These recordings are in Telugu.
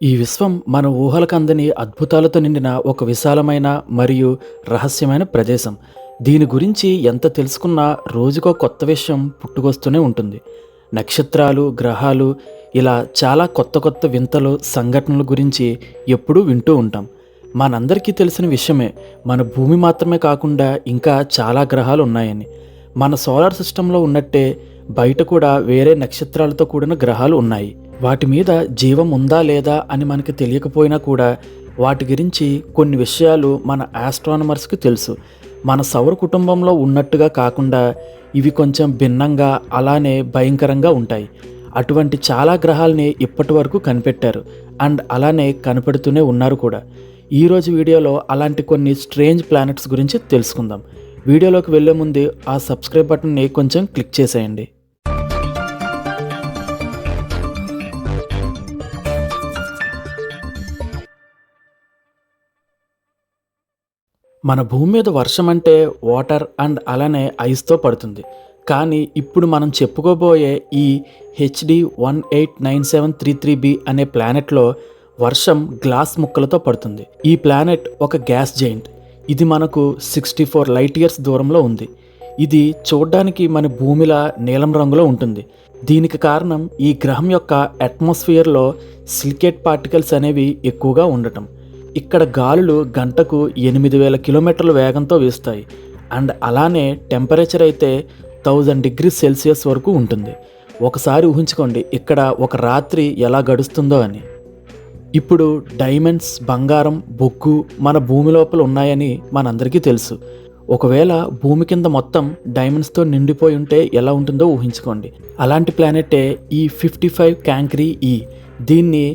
ఈ విశ్వం మన ఊహలకు అందని అద్భుతాలతో నిండిన ఒక విశాలమైన మరియు రహస్యమైన ప్రదేశం. దీని గురించి ఎంత తెలుసుకున్నా రోజుకో కొత్త విషయం పుట్టుకొస్తూనే ఉంటుంది. నక్షత్రాలు, గ్రహాలు ఇలా చాలా కొత్త కొత్త వింతలు, సంఘటనల గురించి ఎప్పుడూ వింటూ ఉంటాం. మనందరికీ తెలిసిన విషయమే, మన భూమి మాత్రమే కాకుండా ఇంకా చాలా గ్రహాలు ఉన్నాయని. మన సోలార్ సిస్టంలో ఉన్నట్టే బయట కూడా వేరే నక్షత్రాలతో కూడిన గ్రహాలు ఉన్నాయి. వాటి మీద జీవం ఉందా లేదా అని మనకి తెలియకపోయినా కూడా వాటి గురించి కొన్ని విషయాలు మన ఆస్ట్రానమర్స్కి తెలుసు. మన సౌర కుటుంబంలో ఉన్నట్టుగా కాకుండా ఇవి కొంచెం భిన్నంగా, అలానే భయంకరంగా ఉంటాయి. అటువంటి చాలా గ్రహాలని ఇప్పటి వరకు కనిపెట్టారు అండ్ అలానే కనిపెడుతూనే ఉన్నారు కూడా. ఈరోజు వీడియోలో అలాంటి కొన్ని స్ట్రేంజ్ ప్లానెట్స్ గురించి తెలుసుకుందాం. వీడియోలోకి వెళ్ళే ముందు ఆ సబ్స్క్రైబ్ బటన్ని కొంచెం క్లిక్ చేసేయండి. మన భూమి మీద వర్షం అంటే వాటర్ అండ్ అలానే ఐస్తో పడుతుంది. కానీ ఇప్పుడు మనం చెప్పుకోబోయే ఈ HD189733b అనే ప్లానెట్లో వర్షం గ్లాస్ ముక్కలతో పడుతుంది. ఈ ప్లానెట్ ఒక గ్యాస్ జైంట్. ఇది మనకు 64 లైట్ ఇయర్స్ దూరంలో ఉంది. ఇది చూడ్డానికి మన భూమిలా నీలం రంగులో ఉంటుంది. దీనికి కారణం ఈ గ్రహం యొక్క అట్మాస్ఫియర్లో సిలికేట్ పార్టికల్స్ అనేవి ఎక్కువగా ఉండటం. ఇక్కడ గాలులు గంటకు 8000 కిలోమీటర్ల వేగంతో వీస్తాయి అండ్ అలానే టెంపరేచర్ అయితే 1000 డిగ్రీస్ సెల్సియస్ వరకు ఉంటుంది. ఒకసారి ఊహించుకోండి ఇక్కడ ఒక రాత్రి ఎలా గడుస్తుందో అని. ఇప్పుడు డైమండ్స్, బంగారం, బొగ్గు మన భూమి లోపల ఉన్నాయని మనందరికీ తెలుసు. ఒకవేళ భూమి కింద మొత్తం డైమండ్స్తో నిండిపోయి ఉంటే ఎలా ఉంటుందో ఊహించుకోండి. అలాంటి ప్లానెటే ఈ 55 క్యాంక్రీ ఈ. దీన్ని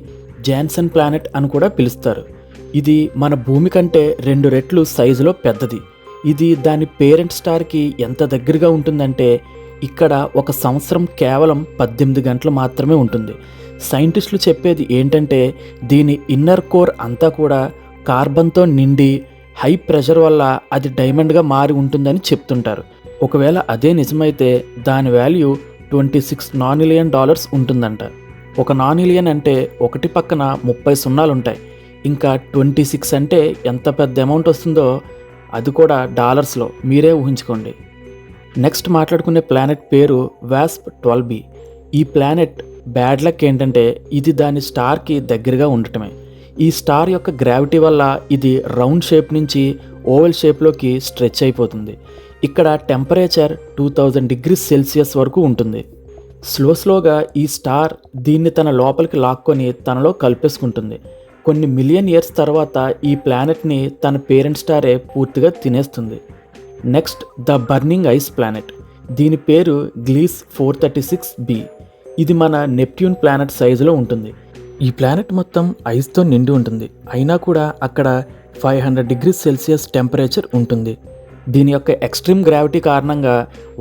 జాన్సన్ ప్లానెట్ అని కూడా పిలుస్తారు. ఇది మన భూమి కంటే 2 రెట్లు సైజులో పెద్దది. ఇది దాని పేరెంట్ స్టార్కి ఎంత దగ్గరగా ఉంటుందంటే ఇక్కడ ఒక సంవత్సరం కేవలం 18 గంటలు మాత్రమే ఉంటుంది. సైంటిస్టులు చెప్పేది ఏంటంటే దీని ఇన్నర్ కోర్ అంతా కూడా కార్బన్తో నిండి హై ప్రెషర్ వల్ల అది డైమండ్గా మారి ఉంటుందని చెప్తుంటారు. ఒకవేళ అదే నిజమైతే దాని వాల్యూ $26 నానిలియన్ ఉంటుందంట. ఒక నానిలియన్ అంటే ఒకటి పక్కన 30 సున్నాలుంటాయి. ఇంకా 26 అంటే ఎంత పెద్ద అమౌంట్ వస్తుందో అది కూడా డాలర్స్లో మీరే ఊహించుకోండి. నెక్స్ట్ మాట్లాడుకునే ప్లానెట్ పేరు వాస్ప్ 12b. ఈ ప్లానెట్ బ్యాడ్ లక్ ఏంటంటే ఇది దాని స్టార్కి దగ్గరగా ఉండటమే. ఈ స్టార్ యొక్క గ్రావిటీ వల్ల ఇది రౌండ్ షేప్ నుంచి ఓవెల్ షేప్లోకి స్ట్రెచ్ అయిపోతుంది. ఇక్కడ టెంపరేచర్ 2000 డిగ్రీస్ సెల్సియస్ వరకు ఉంటుంది. స్లోగా ఈ స్టార్ దీన్ని తన లోపలికి లాక్కొని తనలో కలిపేసుకుంటుంది. కొన్ని మిలియన్ ఇయర్స్ తర్వాత ఈ ప్లానెట్ని తన పేరెంట్ స్టారే పూర్తిగా తినేస్తుంది. Next the burning ice planet. దీని పేరు గ్లీస్ 436b. ఇది మన నెప్ట్యూన్ ప్లానెట్ సైజులో ఉంటుంది. ఈ ప్లానెట్ మొత్తం ఐస్తో నిండి ఉంటుంది. అయినా కూడా అక్కడ 500 డిగ్రీస్ సెల్సియస్ టెంపరేచర్ ఉంటుంది. దీని యొక్క ఎక్స్ట్రీమ్ గ్రావిటీ కారణంగా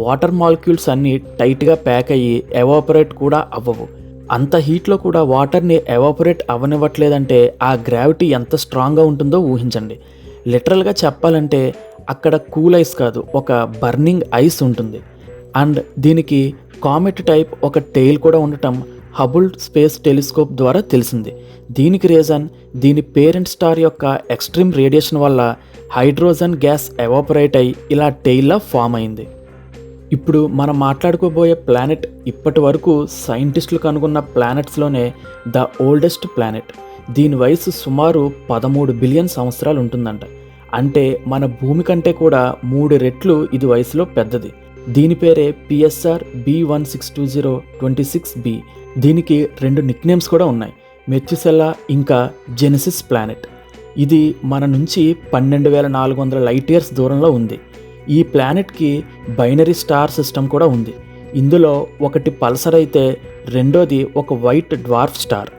వాటర్ మాలిక్యూల్స్ అన్నీ టైట్గా ప్యాక్ అయ్యి ఎవాపరేట్ కూడా అవ్వవు. అంత హీట్లో కూడా వాటర్ని ఎవాపరేట్ అవ్వనివ్వట్లేదంటే ఆ గ్రావిటీ ఎంత స్ట్రాంగ్గా ఉంటుందో ఊహించండి. లిటరల్గా చెప్పాలంటే అక్కడ కూల్ ఐస్ కాదు, ఒక బర్నింగ్ ఐస్ ఉంటుంది. అండ్ దీనికి కామెట్ టైప్ ఒక టెయిల్ కూడా ఉండటం హబుల్ స్పేస్ టెలిస్కోప్ ద్వారా తెలిసింది. దీనికి రీజన్ దీని పేరెంట్ స్టార్ యొక్క ఎక్స్ట్రీమ్ రేడియేషన్ వల్ల హైడ్రోజన్ గ్యాస్ ఎవాపరేట్ అయి ఇలా టెయిల్లా ఫామ్ అయింది. ఇప్పుడు మనం మాట్లాడుకోబోయే ప్లానెట్ ఇప్పటి వరకు సైంటిస్టులు కనుగొన్న ప్లానెట్స్లోనే ద ఓల్డెస్ట్ ప్లానెట్. దీని వయసు సుమారు 13 బిలియన్ సంవత్సరాలు ఉంటుందంట. అంటే మన భూమి కంటే కూడా 3 రెట్లు ఇది వయసులో పెద్దది. దీని పేరే PSR B162026b. దీనికి 2 నిక్నేమ్స్ కూడా ఉన్నాయి, మెత్యుసెల్లా ఇంకా జెనసిస్ ప్లానెట్. ఇది మన నుంచి 12,400 లైట్ ఇయర్స్ దూరంలో ఉంది. ఈ ప్లానెట్కి బైనరీ స్టార్ సిస్టమ్ కూడా ఉంది. ఇందులో ఒకటి పల్సర్ అయితే రెండోది ఒక వైట్ డ్వార్ఫ్ స్టార్.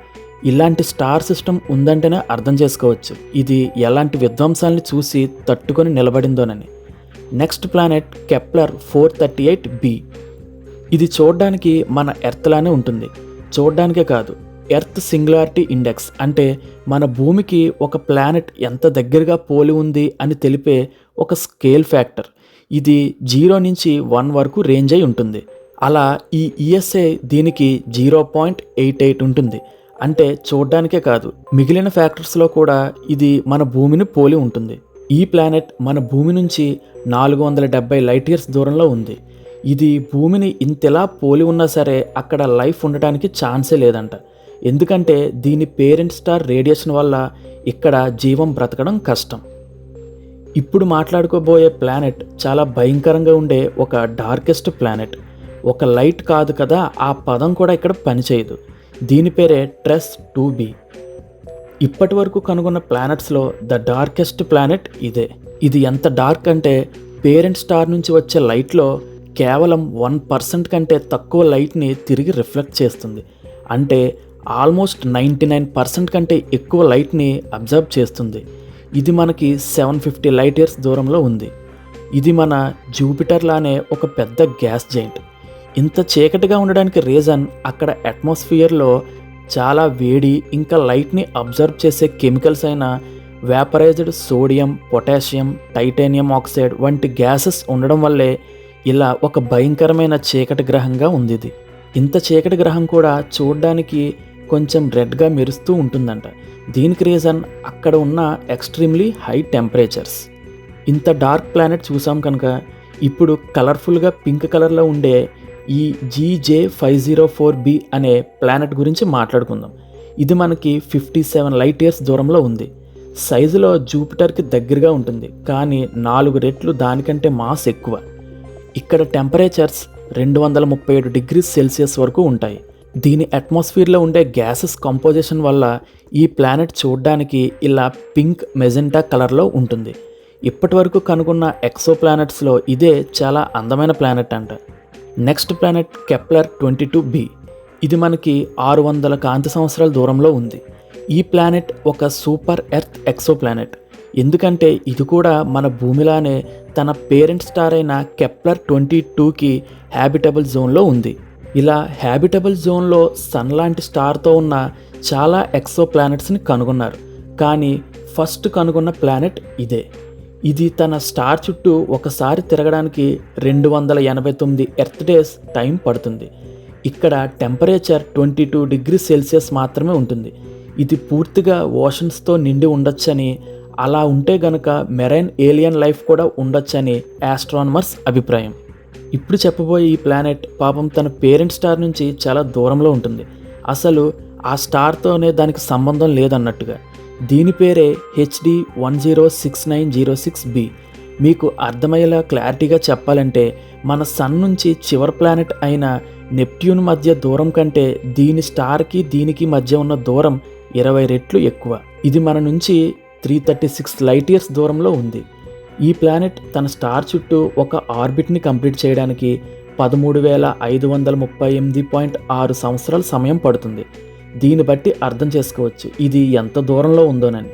ఇలాంటి స్టార్ సిస్టమ్ ఉందంటేనే అర్థం చేసుకోవచ్చు ఇది ఎలాంటి విధ్వంసాలని చూసి తట్టుకొని నిలబడిందోనని. Next planet Kepler 438b. ఇది చూడడానికి మన ఎర్త్లానే ఉంటుంది. చూడడానికే కాదు, ఎర్త్ సింగులారిటీ ఇండెక్స్ అంటే మన భూమికి ఒక ప్లానెట్ ఎంత దగ్గరగా పోలి ఉంది అని తెలిపే ఒక స్కేల్ ఫ్యాక్టర్. ఇది 0 నుంచి 1 వరకు రేంజ్ అయి ఉంటుంది. అలా ఈ ESA దీనికి 0.88 ఉంటుంది. అంటే చూడ్డానికే కాదు, మిగిలిన ఫ్యాక్టర్స్లో కూడా ఇది మన భూమిని పోలి ఉంటుంది. ఈ ప్లానెట్ మన భూమి నుంచి 470 లైట్ ఇయర్స్ దూరంలో ఉంది. ఇది భూమిని ఇంతలా పోలి ఉన్నా సరే అక్కడ లైఫ్ ఉండటానికి ఛాన్సే లేదంట. ఎందుకంటే దీని పేరెంట్ స్టార్ రేడియేషన్ వల్ల ఇక్కడ జీవం బ్రతకడం కష్టం. ఇప్పుడు మాట్లాడుకోబోయే ప్లానెట్ చాలా భయంకరంగా ఉండే ఒక డార్కెస్ట్ ప్లానెట్. ఒక లైట్ కాదు కదా, ఆ పదం కూడా ఇక్కడ పనిచేయదు. దీని పేరే ట్రెస్ 2b. ఇప్పటి వరకు కనుగొన్న ప్లానెట్స్లో ద డార్కెస్ట్ ప్లానెట్ ఇదే. ఇది ఎంత డార్క్ అంటే పేరెంట్ స్టార్ నుంచి వచ్చే లైట్లో కేవలం 1% కంటే తక్కువ లైట్ని తిరిగి రిఫ్లెక్ట్ చేస్తుంది. అంటే ఆల్మోస్ట్ 99% కంటే ఎక్కువ లైట్ని అబ్జర్వ్ చేస్తుంది. ఇది మనకి 750 లైట్ ఇయర్స్ దూరంలో ఉంది. ఇది మన జూపిటర్ లానే ఒక పెద్ద గ్యాస్ జైంట్. ఇంత చీకటిగా ఉండడానికి రీజన్ అక్కడ అట్మాస్ఫియర్లో చాలా వేడి ఇంకా లైట్ని అబ్జర్వ్ చేసే కెమికల్స్ అయిన vaporised sodium, potassium, titanium oxide వంటి గ్యాసెస్ ఉండడం వల్లే ఇలా ఒక భయంకరమైన చీకటి గ్రహంగా ఉంది ఇది. ఇంత చీకటి గ్రహం కూడా చూడడానికి కొంచెం రెడ్గా మెరుస్తూ ఉంటుందంట. దీనికి రీజన్ అక్కడ ఉన్న ఎక్స్ట్రీమ్లీ హై టెంపరేచర్స్. ఇంత డార్క్ ప్లానెట్ చూసాం కనుక ఇప్పుడు కలర్ఫుల్గా పింక్ కలర్లో ఉండే ఈ GJ504b అనే ప్లానెట్ గురించి మాట్లాడుకుందాం. ఇది మనకి 57 లైట్ ఇయర్స్ దూరంలో ఉంది. సైజులో జూపిటర్కి దగ్గరగా ఉంటుంది, కానీ 4 రెట్లు దానికంటే మాస్ ఎక్కువ. ఇక్కడ టెంపరేచర్స్ 237 డిగ్రీస్ సెల్సియస్ వరకు ఉంటాయి. దీని అట్మాస్ఫియర్లో ఉండే గ్యాసెస్ కంపోజిషన్ వల్ల ఈ ప్లానెట్ చూడడానికి ఇలా పింక్ మెజెంటా కలర్లో ఉంటుంది. ఇప్పటి వరకు కనుగొన్న ఎక్సో ప్లానెట్స్లో ఇదే చాలా అందమైన ప్లానెట్ అంట. Next planet Kepler 22b. ఇది మనకి 600 కాంతి సంవత్సరాల దూరంలో ఉంది. ఈ ప్లానెట్ ఒక సూపర్ ఎర్త్ ఎక్సో ప్లానెట్. ఎందుకంటే ఇది కూడా మన భూమిలానే తన పేరెంట్ స్టార్ అయిన కెప్లర్ 22కి హ్యాబిటబుల్ జోన్లో ఉంది. ఇలా హ్యాబిటబుల్ జోన్లో సన్ లాంటి స్టార్తో ఉన్న చాలా ఎక్సో ప్లానెట్స్ని కనుగొన్నారు, కానీ ఫస్ట్ కనుగొన్న ప్లానెట్ ఇదే. ఇది తన స్టార్ చుట్టూ ఒకసారి తిరగడానికి 289 ఎర్త్ డేస్ టైం పడుతుంది. ఇక్కడ టెంపరేచర్ 22 డిగ్రీస్ సెల్సియస్ మాత్రమే ఉంటుంది. ఇది పూర్తిగా ఓషన్స్తో నిండి ఉండొచ్చని, అలా ఉంటే గనుక మెరైన్ ఏలియన్ లైఫ్ కూడా ఉండొచ్చని ఆస్ట్రానమర్స్ అభిప్రాయం. ఇప్పుడు చెప్పబోయే ఈ ప్లానెట్ పాపం తన పేరెంట్ స్టార్ నుంచి చాలా దూరంలో ఉంటుంది. అసలు ఆ స్టార్తోనే దానికి సంబంధం లేదన్నట్టుగా. దీని పేరే HD 106906b. మీకు అర్థమయ్యేలా క్లారిటీగా చెప్పాలంటే మన సన్ నుంచి చివరి ప్లానెట్ అయిన నెప్ట్యూన్ మధ్య దూరం కంటే దీని స్టార్కి దీనికి మధ్య ఉన్న దూరం 20 రెట్లు ఎక్కువ. ఇది మన నుంచి 336 లైట్ ఇయర్స్ దూరంలో ఉంది. ఈ ప్లానెట్ తన స్టార్ చుట్టూ ఒక ఆర్బిట్ని కంప్లీట్ చేయడానికి 13,538.6 సంవత్సరాల సమయం పడుతుంది. దీన్ని బట్టి అర్థం చేసుకోవచ్చు ఇది ఎంత దూరంలో ఉందోనని.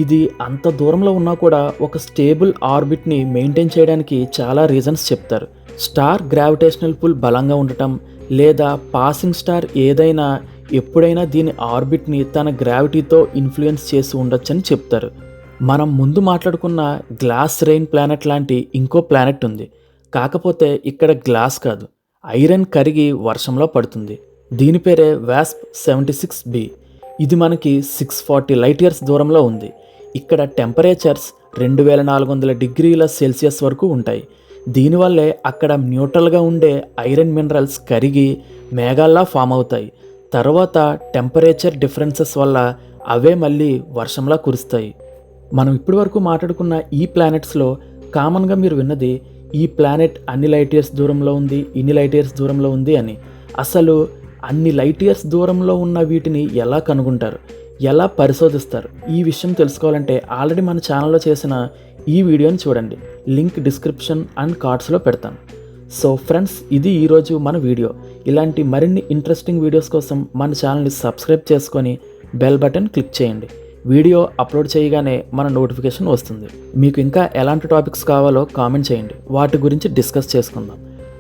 ఇది అంత దూరంలో ఉన్నా కూడా ఒక స్టేబుల్ ఆర్బిట్ని మెయింటైన్ చేయడానికి చాలా రీజన్స్ చెప్తారు. స్టార్ గ్రావిటేషనల్ పుల్ బలంగా ఉండటం, లేదా పాసింగ్ స్టార్ ఏదైనా ఎప్పుడైనా దీని ఆర్బిట్ని తన గ్రావిటీతో ఇన్ఫ్లుయెన్స్ చేసి ఉండొచ్చని చెప్తారు. మనం ముందు మాట్లాడుకున్న గ్లాస్ రెయిన్ ప్లానెట్ లాంటి ఇంకో ప్లానెట్ ఉంది. కాకపోతే ఇక్కడ గ్లాస్ కాదు, ఐరన్ కరిగి వర్షంలో పడుతుంది. దీని పేరే వాస్ప్ 76b. ఇది మనకి 640 లైట్ ఇయర్స్ దూరంలో ఉంది. ఇక్కడ టెంపరేచర్స్ 2400 డిగ్రీల సెల్సియస్ వరకు ఉంటాయి. దీనివల్లే అక్కడ న్యూట్రల్గా ఉండే ఐరన్ మినరల్స్ కరిగి మేఘాల్లా ఫామ్ అవుతాయి. తర్వాత టెంపరేచర్ డిఫరెన్సెస్ వల్ల అవే మళ్ళీ వర్షంలా కురుస్తాయి. మనం ఇప్పటి వరకు మాట్లాడుకున్న ఈ ప్లానెట్స్లో కామన్గా మీరు విన్నది ఈ ప్లానెట్ అన్ని లైట్ ఇయర్స్ దూరంలో ఉంది, ఇన్ని లైట్ ఇయర్స్ దూరంలో ఉంది అని. అసలు అన్ని లైట్ ఇయర్స్ దూరంలో ఉన్న వీటిని ఎలా కనుగొంటారు, ఎలా పరిశోధిస్తారు? ఈ విషయం తెలుసుకోవాలంటే ఆల్రెడీ మన ఛానల్లో చేసిన ఈ వీడియోని చూడండి. లింక్ డిస్క్రిప్షన్ అండ్ కార్డ్స్లో పెడతాను. సో ఫ్రెండ్స్, ఇది ఈరోజు మన వీడియో. ఇలాంటి మరిన్ని ఇంట్రెస్టింగ్ వీడియోస్ కోసం మన ఛానల్ని సబ్స్క్రైబ్ చేసుకొని బెల్ బటన్ క్లిక్ చేయండి. వీడియో అప్లోడ్ చేయగానే మన నోటిఫికేషన్ వస్తుంది. మీకు ఇంకా ఎలాంటి టాపిక్స్ కావాలో కామెంట్ చేయండి, వాటి గురించి డిస్కస్ చేసుకుందాం.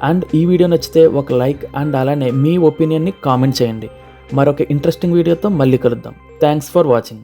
అండ్ ఈ వీడియో నచ్చితే ఒక లైక్ అండ్ అలానే మీ ఒపీనియన్ని కామెంట్ చేయండి. మరొక ఇంట్రెస్టింగ్ వీడియోతో మళ్ళీ కలుద్దాం. Thanks for watching.